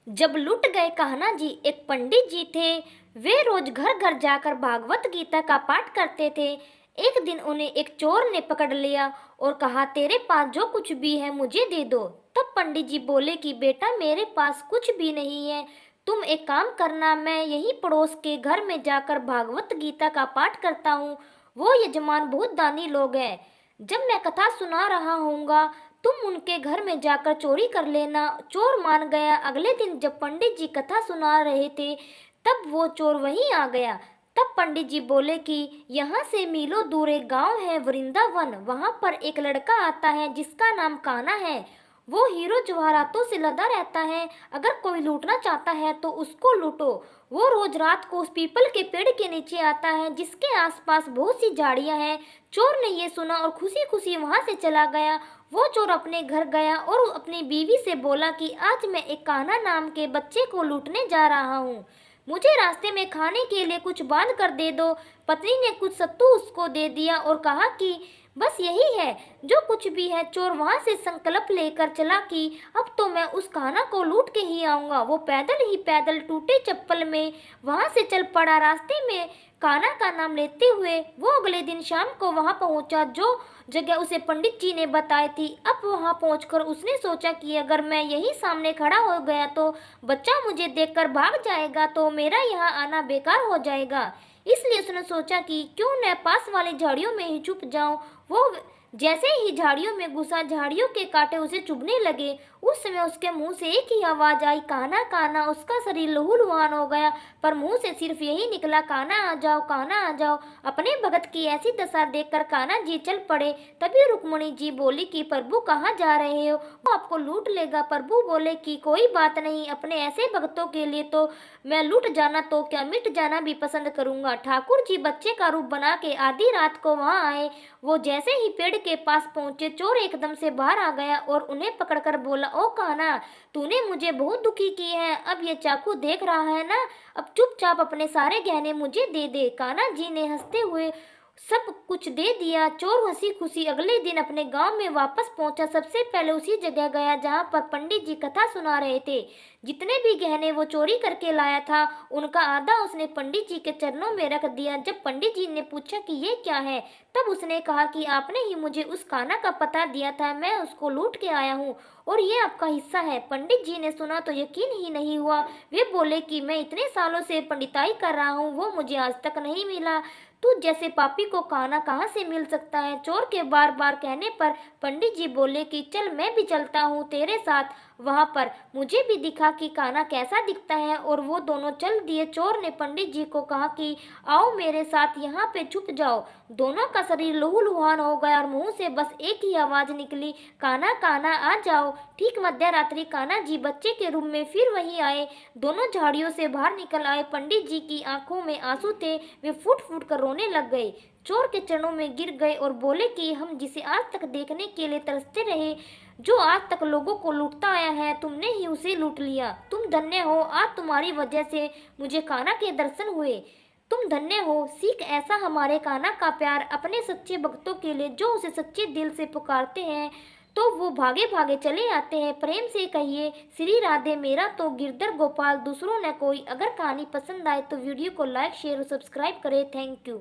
जब लुट गए कान्हा जी, एक पंडित जी थे। वे रोज घर घर जाकर भागवत गीता का पाठ करते थे। एक दिन उन्हें एक चोर ने पकड़ लिया और कहा, तेरे पास जो कुछ भी है मुझे दे दो। तब पंडित जी बोले कि बेटा, मेरे पास कुछ भी नहीं है। तुम एक काम करना, मैं यही पड़ोस के घर में जाकर भागवत गीता का पाठ करता हूँ। वो यजमान बहुत दानी लोग हैं। जब मैं कथा सुना रहा हूँगा, तुम उनके घर में जाकर चोरी कर लेना। चोर मान गया। अगले दिन जब पंडित जी कथा सुना रहे थे, तब वो चोर वहीं आ गया। तब पंडित जी बोले कि यहाँ से मीलों दूर एक गांव है, वृंदावन। वहां पर एक लड़का आता है जिसका नाम कान्हा है। वो हीरो जवाहरातों से लदा रहता है। अगर कोई लूटना चाहता है तो उसको लूटो। वो रोज रात को उस पीपल के पेड़ के नीचे आता है जिसके आसपास बहुत सी झाड़ियां हैं। चोर ने ये सुना और खुशी खुशी वहां से चला गया। वो चोर अपने घर गया और अपनी बीवी से बोला कि आज मैं एक कान्हा नाम के बच्चे को लूटने जा रहा हूँ। मुझे रास्ते में खाने के लिए कुछ बांध कर दे दो। पत्नी ने कुछ सत्तू उसको दे दिया और कहा कि बस यही है जो कुछ भी है। चोर वहां से संकल्प लेकर चला कि अब तो मैं उस कान्हा को लूट के ही आऊंगा। वो पैदल ही पैदल टूटे चप्पल में वहां से चल पड़ा। रास्ते में कान्हा का नाम लेते हुए वो अगले दिन शाम को वहां पहुंचा जो जगह उसे पंडित जी ने बताई थी। अब वहां पहुंचकर उसने सोचा कि अगर मैं यही सामने खड़ा हो गया तो बच्चा मुझे देखकर भाग जाएगा, तो मेरा यहाँ आना बेकार हो जाएगा। इसलिए उसने सोचा कि क्यों न पास वाली झाड़ियों में ही छुप जाऊं। वो जैसे ही झाड़ियों में घुसा, झाड़ियों के कांटे उसे चुभने लगे। उस समय उसके मुंह से एक ही आवाज आई, कान्हा कान्हा। उसका शरीर लहूलुहान हो गया, पर मुंह से सिर्फ यही निकला, कान्हा आ जाओ, कान्हा आ जाओ। अपने भगत की ऐसी दशा देखकर कान्हा जी चल पड़े। तभी रुक्मणी जी बोली कि प्रभु कहाँ जा रहे हो, वो आपको लूट लेगा। प्रभु बोले कि कोई बात नहीं, अपने ऐसे भक्तों के लिए तो मैं लूट जाना तो क्या, मिट जाना भी पसंद करूंगा। ठाकुर जी बच्चे का रूप बना के आधी रात को वहां आए। वो जैसे ही पेड़ के पास पहुंचे, चोर एकदम से बाहर आ गया और उन्हें पकड़कर बोला, ओ कान्हा, तूने मुझे बहुत दुखी किया है। अब ये चाकू देख रहा है ना, अब चुपचाप अपने सारे गहने मुझे दे दे। कान्हा जी ने हंसते हुए सब कुछ दे दिया। चोर हंसी खुशी अगले दिन अपने गांव में वापस पहुंचा। सबसे पहले उसी जगह गया जहां पर पंडित जी कथा सुना रहे थे। जितने भी गहने वो चोरी करके लाया था, उनका आधा उसने पंडित जी के चरणों में रख दिया। जब पंडित जी ने पूछा कि ये क्या है, तब उसने कहा कि आपने ही मुझे उस कान्हा का पता दिया था, मैं उसको लूट के आया हूँ और ये आपका हिस्सा है। पंडित जी ने सुना तो यकीन ही नहीं हुआ। वे बोले कि मैं इतने सालों से पंडिताई कर रहा हूँ, वो मुझे आज तक नहीं मिला। तू जैसे पापी को कान्हा कहाँ से मिल सकता है। चोर के बार बार कहने पर पंडित जी बोले कि चल मैं भी चलता हूँ तेरे साथ। वहां पर मुझे भी दिखा कि कान्हा कैसा दिखता है। और वो दोनों चल दिए। चोर ने पंडित जी को कहा कि आओ मेरे साथ, यहाँ पे छुप जाओ। दोनों का शरीर लहूलुहान हो गया और मुंह से बस एक ही आवाज निकली, कान्हा कान्हा आ जाओ। ठीक मध्य रात्रि कान्हा जी बच्चे के रूप में फिर वहीं आए। दोनों झाड़ियों से बाहर निकल आए। पंडित जी की आंखों में आंसू थे। वे फूट फूट कर रोने लग गए। चोर के चरणों में गिर गए और बोले कि हम जिसे आज तक देखने के लिए तरसते रहे, जो आज तक लोगों को लूटता आया है, तुमने ही उसे लूट लिया। तुम धन्य हो, आज तुम्हारी वजह से मुझे कान्हा के दर्शन हुए। तुम धन्य हो। सीख ऐसा हमारे कान्हा का प्यार अपने सच्चे भक्तों के लिए, जो उसे सच्चे दिल से पुकारते हैं तो वो भागे भागे चले आते हैं। प्रेम से कहिए श्री राधे, मेरा तो गिरधर गोपाल, दूसरों न कोई। अगर कहानी पसंद आए तो वीडियो को लाइक, शेयर और सब्सक्राइब करें। Thank you.